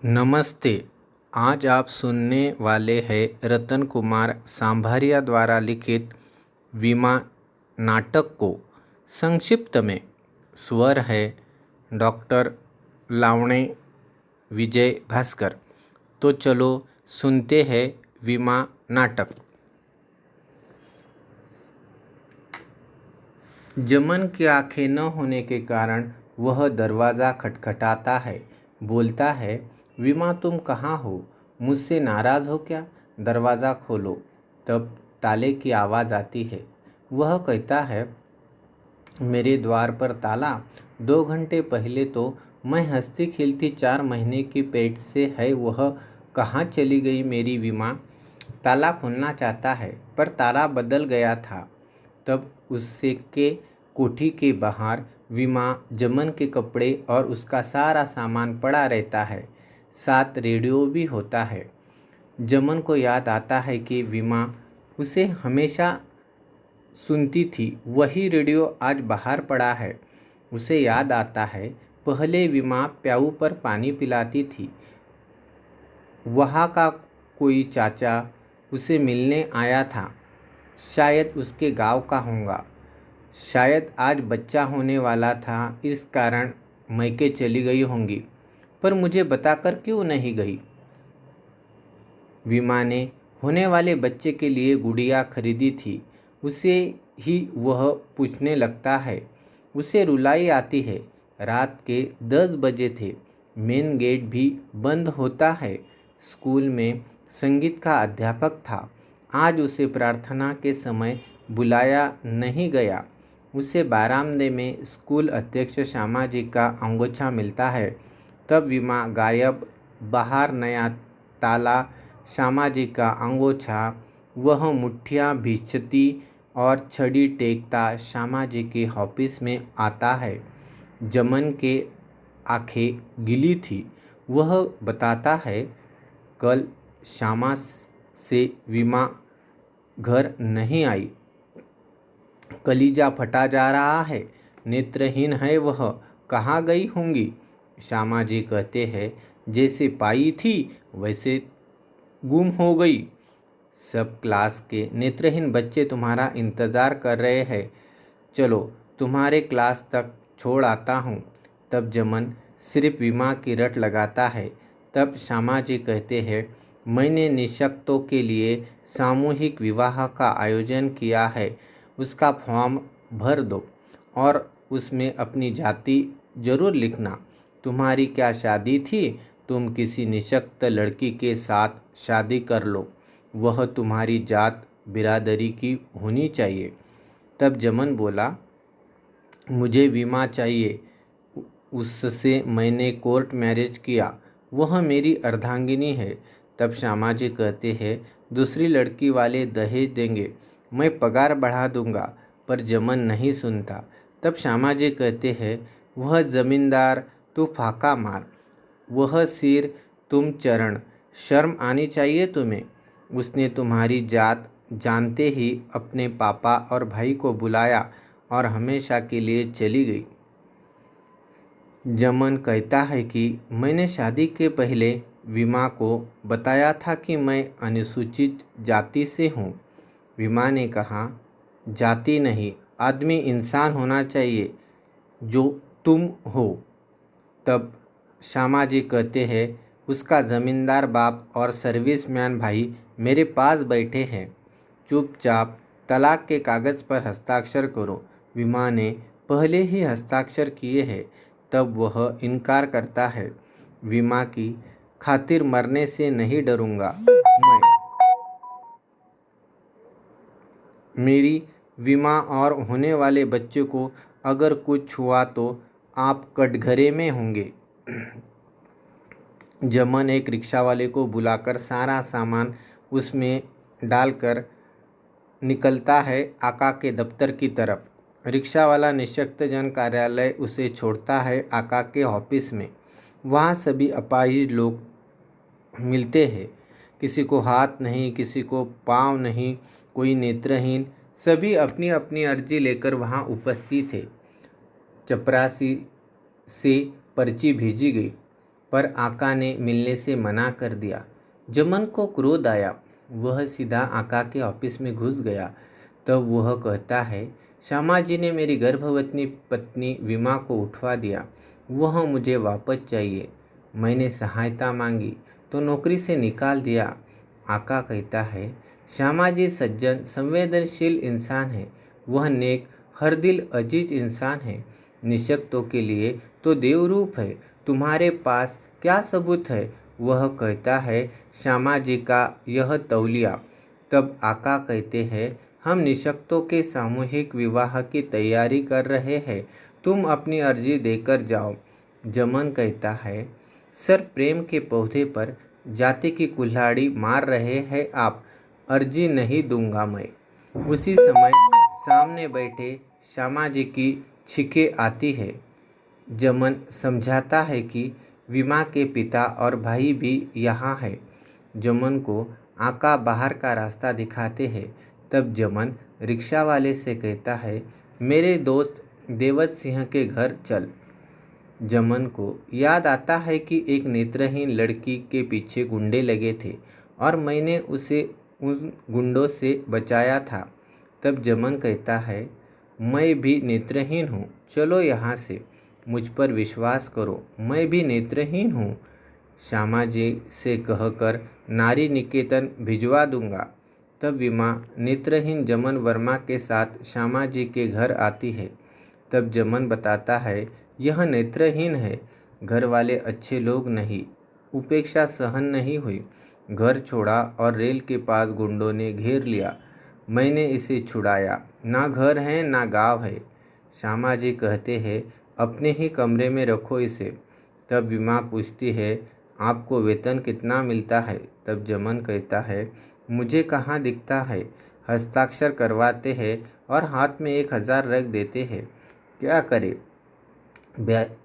नमस्ते। आज आप सुनने वाले हैं रतन कुमार सांभारिया द्वारा लिखित विमा नाटक को। संक्षिप्त में स्वर है डॉक्टर लावणे विजय भास्कर। तो चलो सुनते हैं विमा नाटक। जमन की आंखें न होने के कारण वह दरवाज़ा खटखटाता है, बोलता है, विमा तुम कहाँ हो? मुझसे नाराज़ हो क्या? दरवाज़ा खोलो। तब ताले की आवाज़ आती है। वह कहता है, मेरे द्वार पर ताला? 2 घंटे पहले तो मैं हंसती खिलती 4 महीने की पेट से है, वह कहाँ चली गई मेरी विमा? ताला खोलना चाहता है पर ताला बदल गया था। तब उससे के कोठी के बाहर विमा जमन के कपड़े और उसका सारा सामान पड़ा रहता है। साथ रेडियो भी होता है। जमन को याद आता है कि विमा उसे हमेशा सुनती थी, वही रेडियो आज बाहर पड़ा है। उसे याद आता है, पहले विमा प्याऊ पर पानी पिलाती थी। वहाँ का कोई चाचा उसे मिलने आया था, शायद उसके गांव का होगा। शायद आज बच्चा होने वाला था, इस कारण मैके चली गई होंगी। पर मुझे बताकर क्यों नहीं गई? विमा ने होने वाले बच्चे के लिए गुड़िया खरीदी थी। उसे ही वह पूछने लगता है। उसे रुलाई आती है। रात के 10 बजे थे। मेन गेट भी बंद होता है। स्कूल में संगीत का अध्यापक था। आज उसे प्रार्थना के समय बुलाया नहीं गया। उसे बारामदे में स्कूल अध्यक्ष श्यामाजी का अंगोछा मिलता है। तब विमा गायब, बाहर नया ताला, श्यामाजी का अंगोछा। वह मुट्ठियाँ भींचती और छड़ी टेकता श्यामाजी के ऑफिस में आता है। जमन के आंखें गीली थी। वह बताता है, कल श्यामा से विमा घर नहीं आई। कलीजा फटा जा रहा है। नेत्रहीन है वह, कहाँ गई होंगी? श्यामा जी कहते हैं, जैसे पाई थी वैसे गुम हो गई। सब क्लास के नेत्रहीन बच्चे तुम्हारा इंतज़ार कर रहे हैं। चलो तुम्हारे क्लास तक छोड़ आता हूँ। तब जमन सिर्फ विमा की रट लगाता है। तब श्यामा जी कहते हैं, मैंने निःशक्तों के लिए सामूहिक विवाह का आयोजन किया है, उसका फॉर्म भर दो और उसमें अपनी जाति जरूर लिखना। तुम्हारी क्या शादी थी? तुम किसी निःशक्त लड़की के साथ शादी कर लो, वह तुम्हारी जात बिरादरी की होनी चाहिए। तब जमन बोला, मुझे विमा चाहिए, उससे मैंने कोर्ट मैरिज किया, वह मेरी अर्धांगिनी है। तब श्यामा जी कहते हैं, दूसरी लड़की वाले दहेज देंगे, मैं पगार बढ़ा दूंगा। पर जमन नहीं सुनता। तब श्यामा जी कहते हैं, वह ज़मींदार तू फाका मार, वह सिर तुम चरण, शर्म आनी चाहिए तुम्हें। उसने तुम्हारी जात जानते ही अपने पापा और भाई को बुलाया और हमेशा के लिए चली गई। जमन कहता है कि मैंने शादी के पहले विमा को बताया था कि मैं अनुसूचित जाति से हूँ। विमा ने कहा, जाति नहीं, आदमी इंसान होना चाहिए जो तुम हो। तब श्यामा जी कहते हैं, उसका ज़मींदार बाप और सर्विसमैन भाई मेरे पास बैठे हैं, चुपचाप तलाक के कागज़ पर हस्ताक्षर करो। विमा ने पहले ही हस्ताक्षर किए हैं। तब वह इनकार करता है, विमा की खातिर मरने से नहीं डरूंगा मैं। मेरी विमा और होने वाले बच्चे को अगर कुछ हुआ तो आप कटघरे में होंगे। जमन एक रिक्शा वाले को बुलाकर सारा सामान उसमें डालकर निकलता है आका के दफ्तर की तरफ। रिक्शा वाला निःशक्तजन कार्यालय उसे छोड़ता है आका के ऑफिस में। वहाँ सभी अपाहिज लोग मिलते हैं। किसी को हाथ नहीं, किसी को पाँव नहीं, कोई नेत्रहीन। सभी अपनी अपनी अर्जी लेकर वहाँ उपस्थित थे। चपरासी से पर्ची भेजी गई। पर आका ने मिलने से मना कर दिया। जमन को क्रोध आया। वह सीधा आका के ऑफिस में घुस गया। तब वह कहता है, श्यामा जी ने मेरी गर्भवती पत्नी विमा को उठवा दिया। वह मुझे वापस चाहिए। मैंने सहायता मांगी तो नौकरी से निकाल दिया। आका कहता है, श्यामा जी सज्जन संवेदनशील इंसान है। वह नेक हर दिल अजीज इंसान है। निशक्तों के लिए तो देवरूप है। तुम्हारे पास क्या सबूत है? वह कहता है, श्यामा जी का यह तौलिया। तब आका कहते हैं, हम निशक्तों के सामूहिक विवाह की तैयारी कर रहे हैं। तुम अपनी अर्जी देकर जाओ। जमन कहता है, सर प्रेम के पौधे पर जाति की कुल्हाड़ी मार रहे हैं आप। अर्जी नहीं दूंगा मैं। उसी समय सामने बैठे श्यामा जी की छिके आती है। जमन समझाता है कि विमा के पिता और भाई भी यहाँ है। जमन को आका बाहर का रास्ता दिखाते हैं। तब जमन रिक्शा वाले से कहता है, मेरे दोस्त देवत सिंह के घर चल। जमन को याद आता है कि एक नेत्रहीन लड़की के पीछे गुंडे लगे थे और मैंने उसे उन गुंडों से बचाया था। तब जमन कहता है, मैं भी नेत्रहीन हूँ, चलो यहाँ से। मुझ पर विश्वास करो, मैं भी नेत्रहीन हूँ। श्यामा जी से कहकर नारी निकेतन भिजवा दूंगा। तब विमा नेत्रहीन जमन वर्मा के साथ श्यामा जी के घर आती है। तब जमन बताता है, यह नेत्रहीन है। घर वाले अच्छे लोग नहीं। उपेक्षा सहन नहीं हुई। घर छोड़ा और रेल के पास गुंडों ने घेर लिया। मैंने इसे छुड़ाया। ना घर है ना गांव है। श्यामा जी कहते हैं, अपने ही कमरे में रखो इसे। तब विमा पूछती है, आपको वेतन कितना मिलता है? तब जमन कहता है, मुझे कहाँ दिखता है। हस्ताक्षर करवाते हैं और हाथ में 1000 रख देते हैं। क्या करे,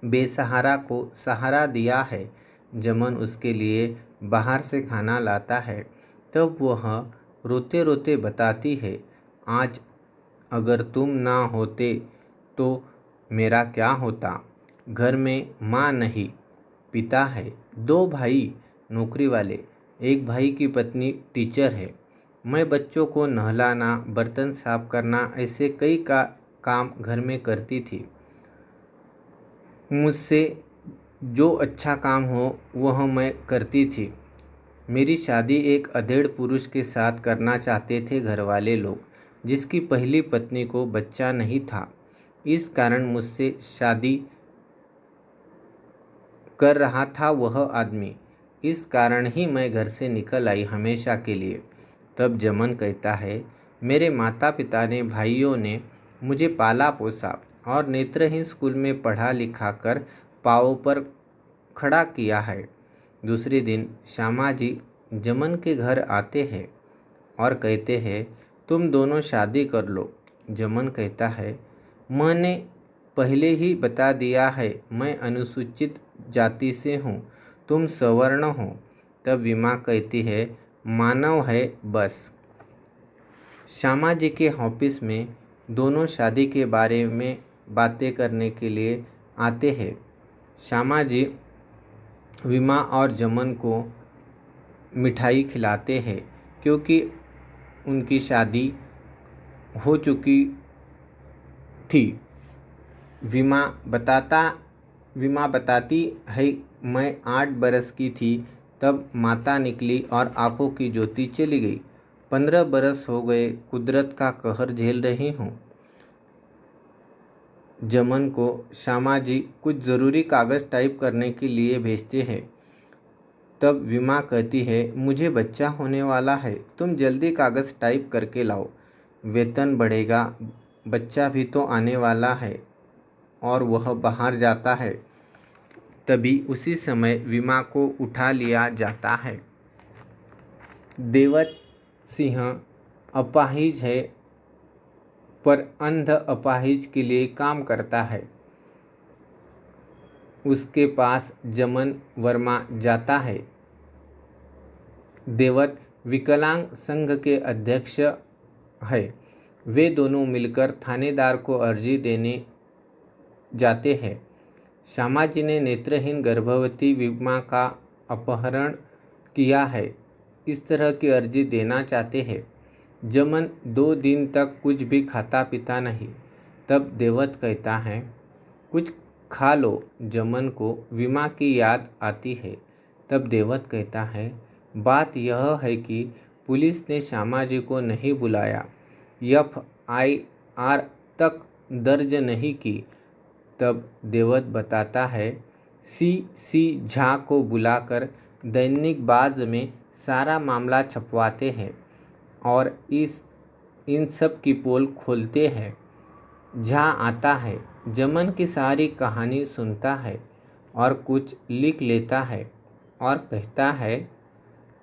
बेसहारा को सहारा दिया है। जमन उसके लिए बाहर से खाना लाता है। तब वह रोते रोते बताती है, आज अगर तुम ना होते तो मेरा क्या होता। घर में माँ नहीं, पिता है, 2 भाई नौकरी वाले, एक भाई की पत्नी टीचर है। मैं बच्चों को नहलाना, बर्तन साफ करना, ऐसे कई काम घर में करती थी। मुझसे जो अच्छा काम हो वह मैं करती थी। मेरी शादी एक अधेड़ पुरुष के साथ करना चाहते थे घरवाले लोग, जिसकी पहली पत्नी को बच्चा नहीं था। इस कारण मुझसे शादी कर रहा था वह आदमी। इस कारण ही मैं घर से निकल आई हमेशा के लिए। तब जमन कहता है, मेरे माता पिता ने, भाइयों ने मुझे पाला पोसा और नेत्रहीन स्कूल में पढ़ा लिखा कर पाँव पर खड़ा किया है। दूसरे दिन श्यामा जी जमन के घर आते हैं और कहते हैं, तुम दोनों शादी कर लो। जमन कहता है, मैंने पहले ही बता दिया है, मैं अनुसूचित जाति से हूँ, तुम सवर्ण हो। तब विमा कहती है, मानव है बस। श्यामा जी के ऑफिस में दोनों शादी के बारे में बातें करने के लिए आते हैं। श्यामा जी विमा और जमन को मिठाई खिलाते हैं क्योंकि उनकी शादी हो चुकी थी। विमा बताती है, मैं 8 बरस की थी तब माता निकली और आंखों की ज्योति चली गई। 15 बरस हो गए कुदरत का कहर झेल रही हूँ। जमन को श्यामा जी कुछ ज़रूरी कागज़ टाइप करने के लिए भेजते हैं। तब विमा कहती है, मुझे बच्चा होने वाला है, तुम जल्दी कागज़ टाइप करके लाओ। वेतन बढ़ेगा, बच्चा भी तो आने वाला है। और वह बाहर जाता है। तभी उसी समय विमा को उठा लिया जाता है। देवत सिंह अपाहिज है, पर अंध अपाहिज के लिए काम करता है। उसके पास जमन वर्मा जाता है। देवत विकलांग संघ के अध्यक्ष है। वे दोनों मिलकर थानेदार को अर्जी देने जाते हैं। श्यामाजी ने नेत्रहीन गर्भवती विमा का अपहरण किया है, इस तरह की अर्जी देना चाहते हैं। जमन 2 दिन तक कुछ भी खाता पीता नहीं। तब देवत कहता है, कुछ खा लो। जमन को विमा की याद आती है। तब देवत कहता है, बात यह है कि पुलिस ने श्यामाजी को नहीं बुलाया, FIR तक दर्ज नहीं की। तब देवत बताता है, CC झा को बुलाकर दैनिक बाज में सारा मामला छपवाते हैं और इन सब की पोल खोलते हैं। झा आता है, जमन की सारी कहानी सुनता है और कुछ लिख लेता है और कहता है,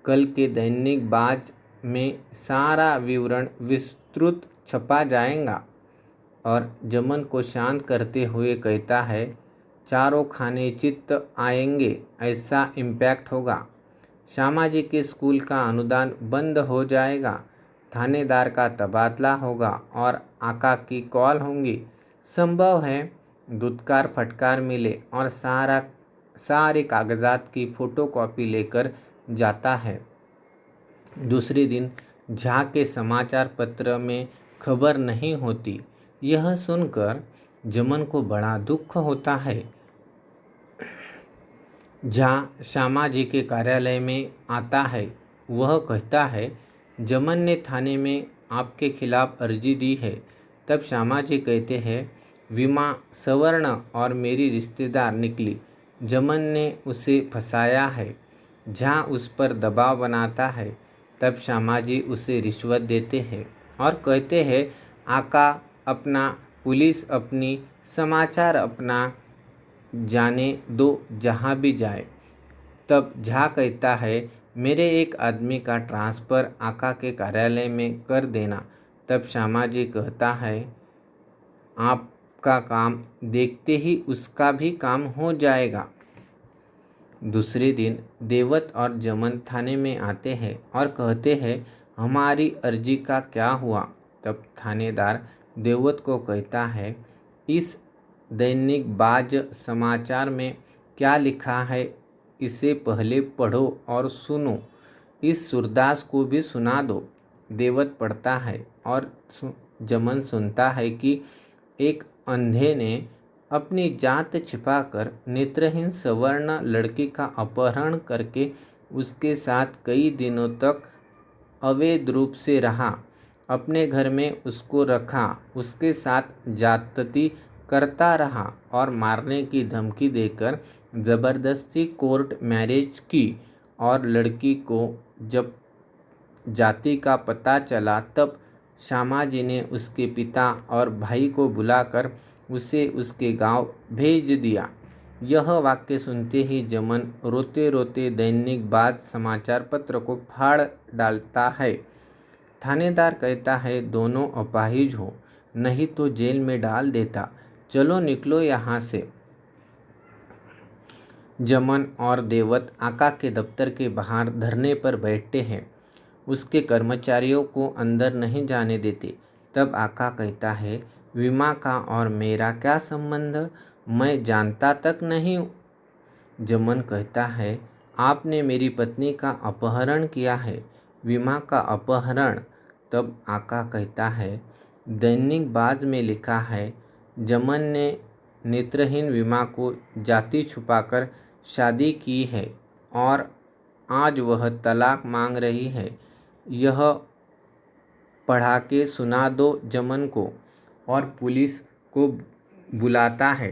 कल के दैनिक बाज में सारा विवरण विस्तृत छपा जाएगा। और जमन को शांत करते हुए कहता है, चारों खाने चित्त आएंगे, ऐसा इम्पैक्ट होगा। श्यामाजी के स्कूल का अनुदान बंद हो जाएगा, थानेदार का तबादला होगा और आका की कॉल होंगी। संभव है धुतकार फटकार मिले और सारे कागजात की फोटोकॉपी लेकर जाता है। दूसरे दिन झा के समाचार पत्र में खबर नहीं होती। यह सुनकर जमन को बड़ा दुख होता है। झा श्यामाजी के कार्यालय में आता है। वह कहता है, जमन ने थाने में आपके खिलाफ अर्जी दी है। तब श्यामाजी कहते हैं, विमा सवर्ण और मेरी रिश्तेदार निकली। जमन ने उसे फंसाया है। झा उस पर दबाव बनाता है। तब श्यामाजी उसे रिश्वत देते हैं और कहते हैं, आका अपना, पुलिस अपनी, समाचार अपना, जाने दो जहाँ भी जाए। तब झा कहता है, मेरे एक आदमी का ट्रांसफ़र आका के कार्यालय में कर देना। तब श्यामाजी कहता है, आपका काम देखते ही उसका भी काम हो जाएगा। दूसरे दिन देवत और जमन थाने में आते हैं और कहते हैं, हमारी अर्जी का क्या हुआ। तब थानेदार देवत को कहता है, इस दैनिक बाज समाचार में क्या लिखा है, इसे पहले पढ़ो और सुनो। इस सूरदास को भी सुना दो। देवत पढ़ता है और जमन सुनता है कि एक अंधे ने अपनी जात छिपाकर नेत्रहीन सवर्ण लड़की का अपहरण करके उसके साथ कई दिनों तक अवैध रूप से रहा, अपने घर में उसको रखा, उसके साथ जातती करता रहा और मारने की धमकी देकर ज़बरदस्ती कोर्ट मैरिज की। और लड़की को जब जाति का पता चला तब श्यामाजी ने उसके पिता और भाई को बुलाकर उसे उसके गांव भेज दिया। यह वाक्य सुनते ही जमन रोते रोते दैनिक बाज समाचार पत्र को फाड़ डालता है। थानेदार कहता है, दोनों अपाहिज हो, नहीं तो जेल में डाल देता। चलो निकलो यहाँ से। जमन और देवत आका के दफ्तर के बाहर धरने पर बैठते हैं। उसके कर्मचारियों को अंदर नहीं जाने देते। तब आका कहता है, विमा का और मेरा क्या संबंध, मैं जानता तक नहीं हूँ। जमन कहता है, आपने मेरी पत्नी का अपहरण किया है। विमा का अपहरण। तब आका कहता है, दैनिक बाज में लिखा है, जमन ने नेत्रहीन विमा को जाति छुपाकर शादी की है और आज वह तलाक मांग रही है। यह पढ़ा के सुना दो जमन को। और पुलिस को बुलाता है।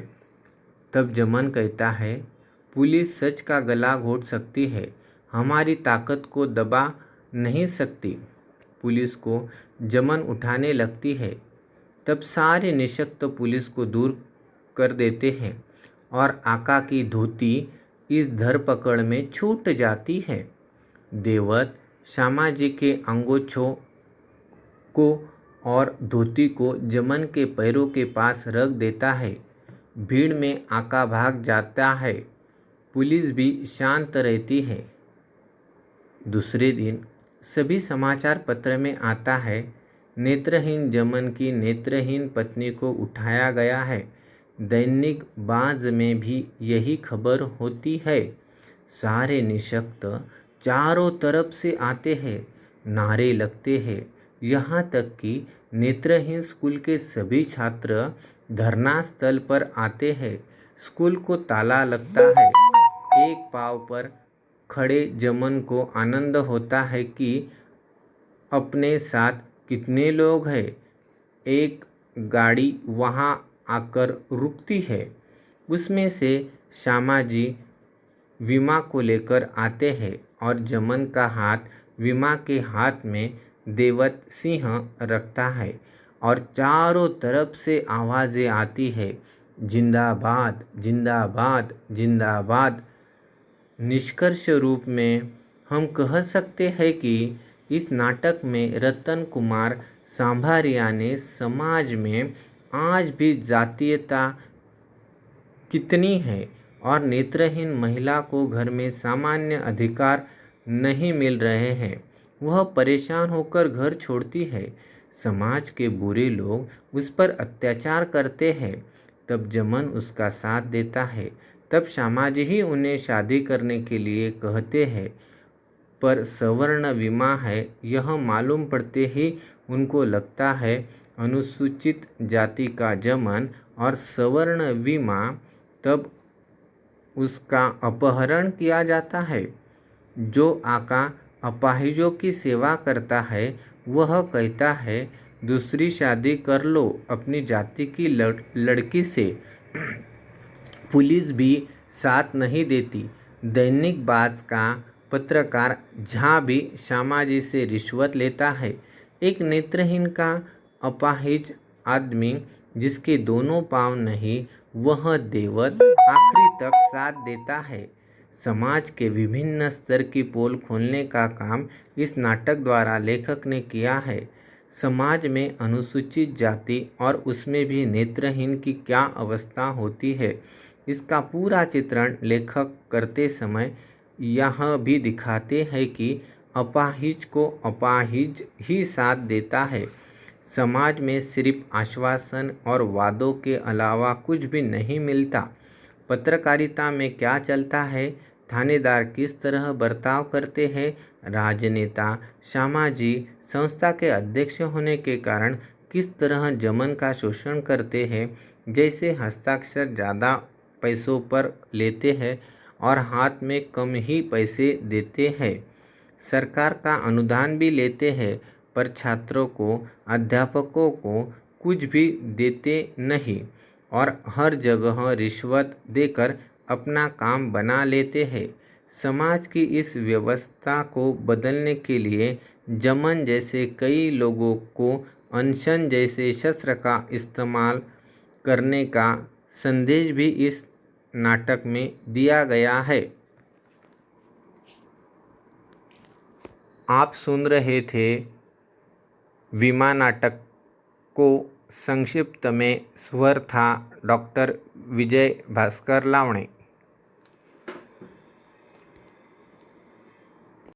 तब जमन कहता है, पुलिस सच का गला घोट सकती है, हमारी ताकत को दबा नहीं सकती। पुलिस को जमन उठाने लगती है। तब सारे निशक्त पुलिस को दूर कर देते हैं और आका की धोती इस धरपकड़ में छूट जाती है। देवत श्यामाजी के अंगोछों को और धोती को जमन के पैरों के पास रख देता है। भीड़ में आका भाग जाता है। पुलिस भी शांत रहती है। दूसरे दिन सभी समाचार पत्र में आता है, नेत्रहीन जमन की नेत्रहीन पत्नी को उठाया गया है। दैनिक बाज में भी यही खबर होती है। सारे निशक्त चारों तरफ से आते हैं, नारे लगते हैं। यहाँ तक कि नेत्रहीन स्कूल के सभी छात्र धरना स्थल पर आते हैं। स्कूल को ताला लगता है। एक पाव पर खड़े जमन को आनंद होता है कि अपने साथ कितने लोग हैं। एक गाड़ी वहाँ आकर रुकती है। उसमें से श्यामाजी विमा को लेकर आते हैं और जमन का हाथ विमा के हाथ में देवत सिंह रखता है और चारों तरफ से आवाज़ें आती है, जिंदाबाद जिंदाबाद जिंदाबाद। निष्कर्ष रूप में हम कह सकते हैं कि इस नाटक में रतन कुमार सांभारिया ने समाज में आज भी जातीयता कितनी है और नेत्रहीन महिला को घर में सामान्य अधिकार नहीं मिल रहे हैं, वह परेशान होकर घर छोड़ती है। समाज के बुरे लोग उस पर अत्याचार करते हैं, तब जमन उसका साथ देता है। तब श्यामाजी ही उन्हें शादी करने के लिए कहते हैं, पर सवर्ण विमा है यह मालूम पड़ते ही उनको लगता है अनुसूचित जाति का जमन और सवर्ण विमा। तब उसका अपहरण किया जाता है। जो आका अपाहिजों की सेवा करता है वह कहता है, दूसरी शादी कर लो अपनी जाति की लड़की से। पुलिस भी साथ नहीं देती। दैनिक बाज का पत्रकार झा भी श्यामाजी से रिश्वत लेता है। एक नेत्रहीन का अपाहिज आदमी जिसके दोनों पांव नहीं, वह देवत आखिरी तक साथ देता है। समाज के विभिन्न स्तर की पोल खोलने का काम इस नाटक द्वारा लेखक ने किया है। समाज में अनुसूचित जाति और उसमें भी नेत्रहीन की क्या अवस्था होती है, इसका पूरा चित्रण लेखक करते समय यह भी दिखाते हैं कि अपाहिज को अपाहिज ही साथ देता है। समाज में सिर्फ आश्वासन और वादों के अलावा कुछ भी नहीं मिलता। पत्रकारिता में क्या चलता है, थानेदार किस तरह बर्ताव करते हैं, राजनेता श्यामाजी संस्था के अध्यक्ष होने के कारण किस तरह जमन का शोषण करते हैं, जैसे हस्ताक्षर ज़्यादा पैसों पर लेते हैं और हाथ में कम ही पैसे देते हैं। सरकार का अनुदान भी लेते हैं पर छात्रों को, अध्यापकों को कुछ भी देते नहीं और हर जगह रिश्वत देकर अपना काम बना लेते हैं। समाज की इस व्यवस्था को बदलने के लिए जमन जैसे कई लोगों को अनशन जैसे शस्त्र का इस्तेमाल करने का संदेश भी इस नाटक में दिया गया है। आप सुन रहे थे विमा नाटक को संक्षिप्त में। स्वर था डॉक्टर विजय भास्कर लावणे।